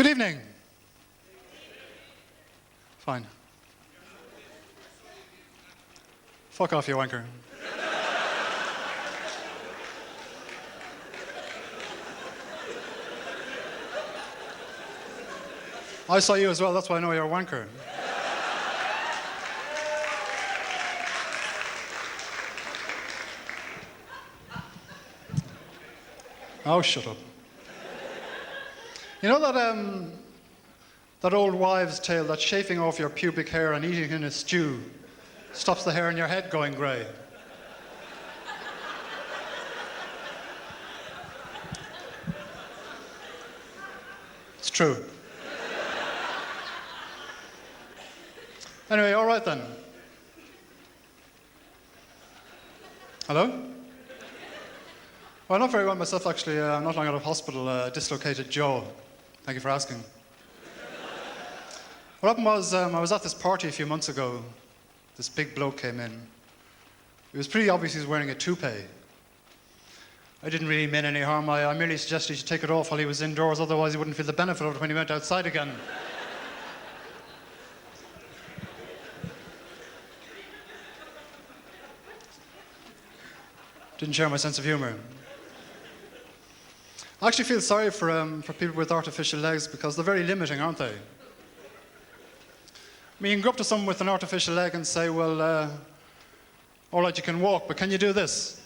Good evening. Fine. Fuck off, you wanker. I saw you as well, that's why I know you're a wanker. Oh, shut up. You know that old wives' tale that shaving off your pubic hair and eating it in a stew stops the hair in your head going grey? It's true. Anyway, all right then. Hello? Well, not very well myself, actually. I'm not long out of hospital, dislocated jaw. Thank you for asking. What happened was, I was at this party a few months ago. This big bloke came in. It was pretty obvious he was wearing a toupee. I didn't really mean any harm. I merely suggested he should take it off while he was indoors, otherwise he wouldn't feel the benefit of it when he went outside again. Didn't share my sense of humour. I actually feel sorry for people with artificial legs because they're very limiting, aren't they? I mean, you can go up to someone with an artificial leg and say, well, all right, you can walk, but can you do this?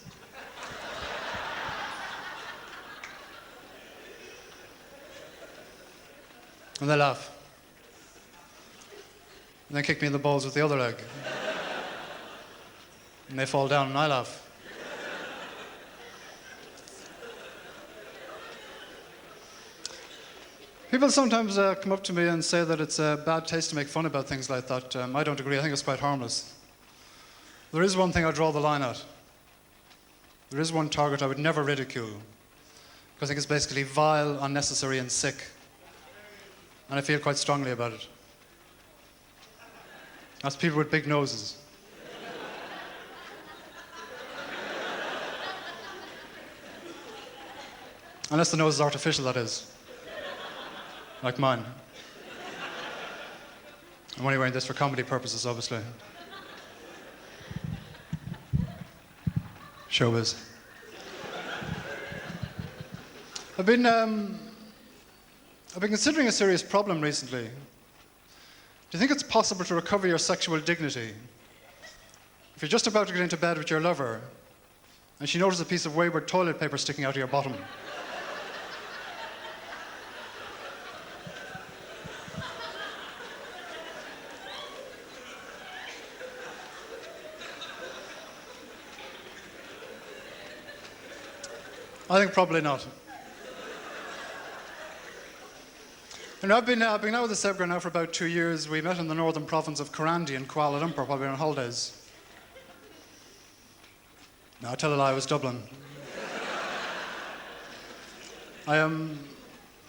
And they laugh. And they kick me in the balls with the other leg. And they fall down and I laugh. People sometimes come up to me and say that it's a bad taste to make fun about things like that. I don't agree. I think it's quite harmless. There is one thing I draw the line at. There is one target I would never ridicule, because I think it's basically vile, unnecessary, and sick. And I feel quite strongly about it. That's people with big noses. Unless the nose is artificial, that is. Like mine. I'm only wearing this for comedy purposes, obviously. Showbiz. I've been considering a serious problem recently. Do you think it's possible to recover your sexual dignity if you're just about to get into bed with your lover and she notices a piece of wayward toilet paper sticking out of your bottom? I think probably not. You know, I've been out with the Seb girl now for about 2 years. We met in the northern province of Karandi in Kuala Lumpur while we were on holidays. No, I tell a lie, it was Dublin. I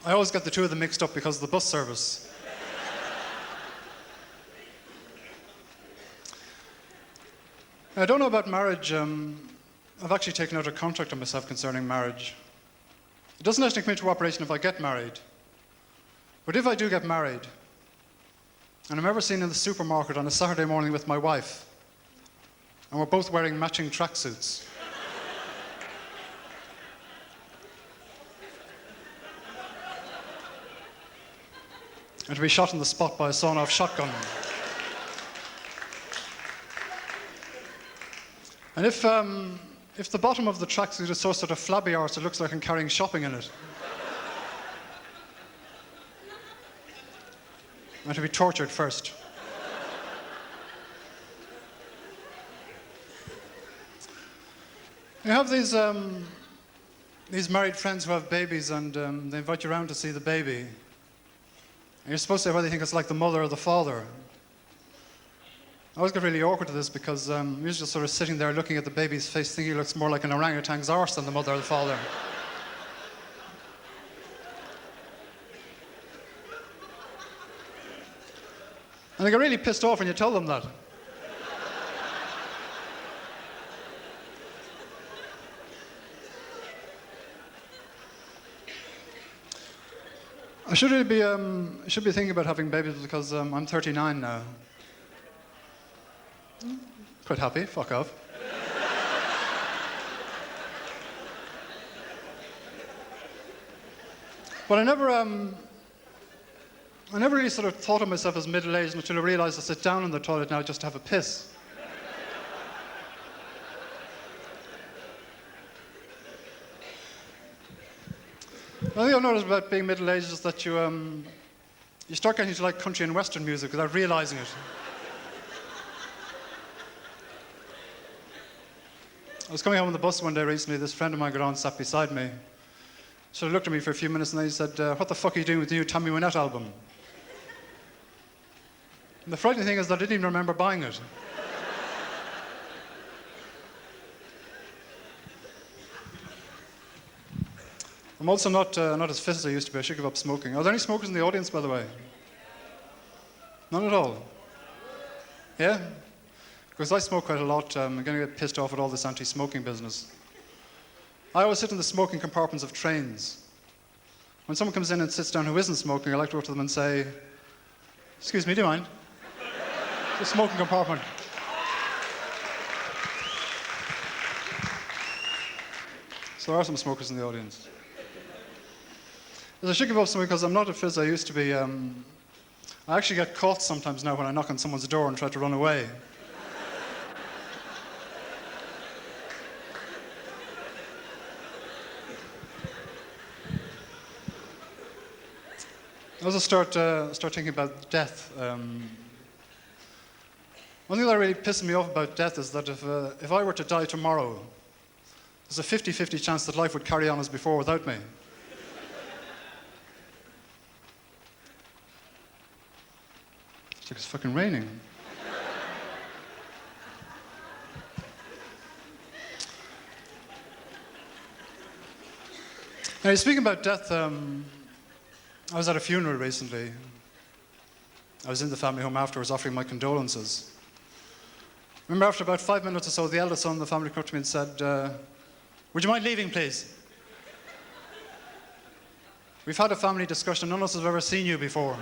always get the two of them mixed up because of the bus service. I don't know about marriage. I've actually taken out a contract on myself concerning marriage. It doesn't actually come into operation if I get married. But if I do get married, and I'm ever seen in the supermarket on a Saturday morning with my wife, and we're both wearing matching tracksuits, and to be shot on the spot by a sawn-off shotgun. And if the bottom of the tracksuit is so sort of flabby arse, it looks like I'm carrying shopping in it. And to be tortured first. You have these married friends who have babies and they invite you around to see the baby. And you're supposed to say whether you think it's like the mother or the father. I always get really awkward to this because you're just sort of sitting there looking at the baby's face thinking he looks more like an orangutan's arse than the mother or the father. And they get really pissed off when you tell them that. I should really be thinking about having babies because I'm 39 now. Quite happy, fuck off. But I never really sort of thought of myself as middle-aged until I realised I sit down in the toilet now just to have a piss. The thing I've noticed about being middle-aged is that you start getting to like country and western music without realising it. I was coming home on the bus one day recently, this friend of mine got on and sat beside me. So he looked at me for a few minutes and then he said, what the fuck are you doing with the new Tommy Wynette album? And the frightening thing is that I didn't even remember buying it. I'm also not as fit as I used to be. I should give up smoking. Are there any smokers in the audience, by the way? None at all? Yeah? Because I smoke quite a lot. I'm going to get pissed off at all this anti-smoking business. I always sit in the smoking compartments of trains. When someone comes in and sits down who isn't smoking, I like to go to them and say, excuse me, do you mind? The smoking compartment. So there are some smokers in the audience. I should give up something because I'm not as fit as I used to be. I actually get caught sometimes now when I knock on someone's door and try to run away. I also start thinking about death. One thing that really pisses me off about death is that if I were to die tomorrow, there's a 50-50 chance that life would carry on as before without me. It's like it's fucking raining. Now, speaking about death, I was at a funeral recently. I was in the family home afterwards offering my condolences. Remember, after about 5 minutes or so, the eldest son of the family came up to me and said, would you mind leaving, please? We've had a family discussion. None of us have ever seen you before.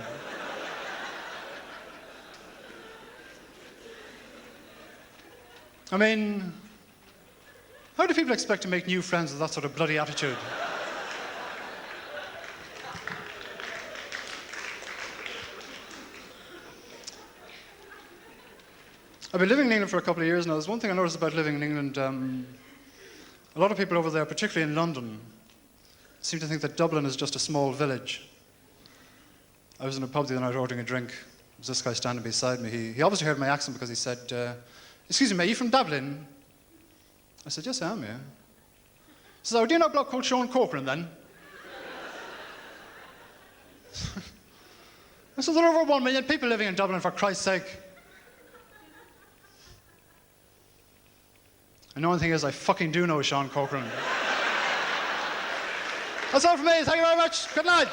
I mean, how do people expect to make new friends with that sort of bloody attitude? I've been living in England for a couple of years now. There's one thing I noticed about living in England. A lot of people over there, particularly in London, seem to think that Dublin is just a small village. I was in a pub the other night ordering a drink. There was this guy standing beside me. He obviously heard my accent because he said, excuse me, are you from Dublin? I said, yes, I am, yeah. He said, oh, do you know a bloke called Sean Corcoran, then? I said, there are over 1 million people living in Dublin, for Christ's sake. And the only thing is, I fucking do know Sean Corcoran. That's all from me. Thank you very much. Good night.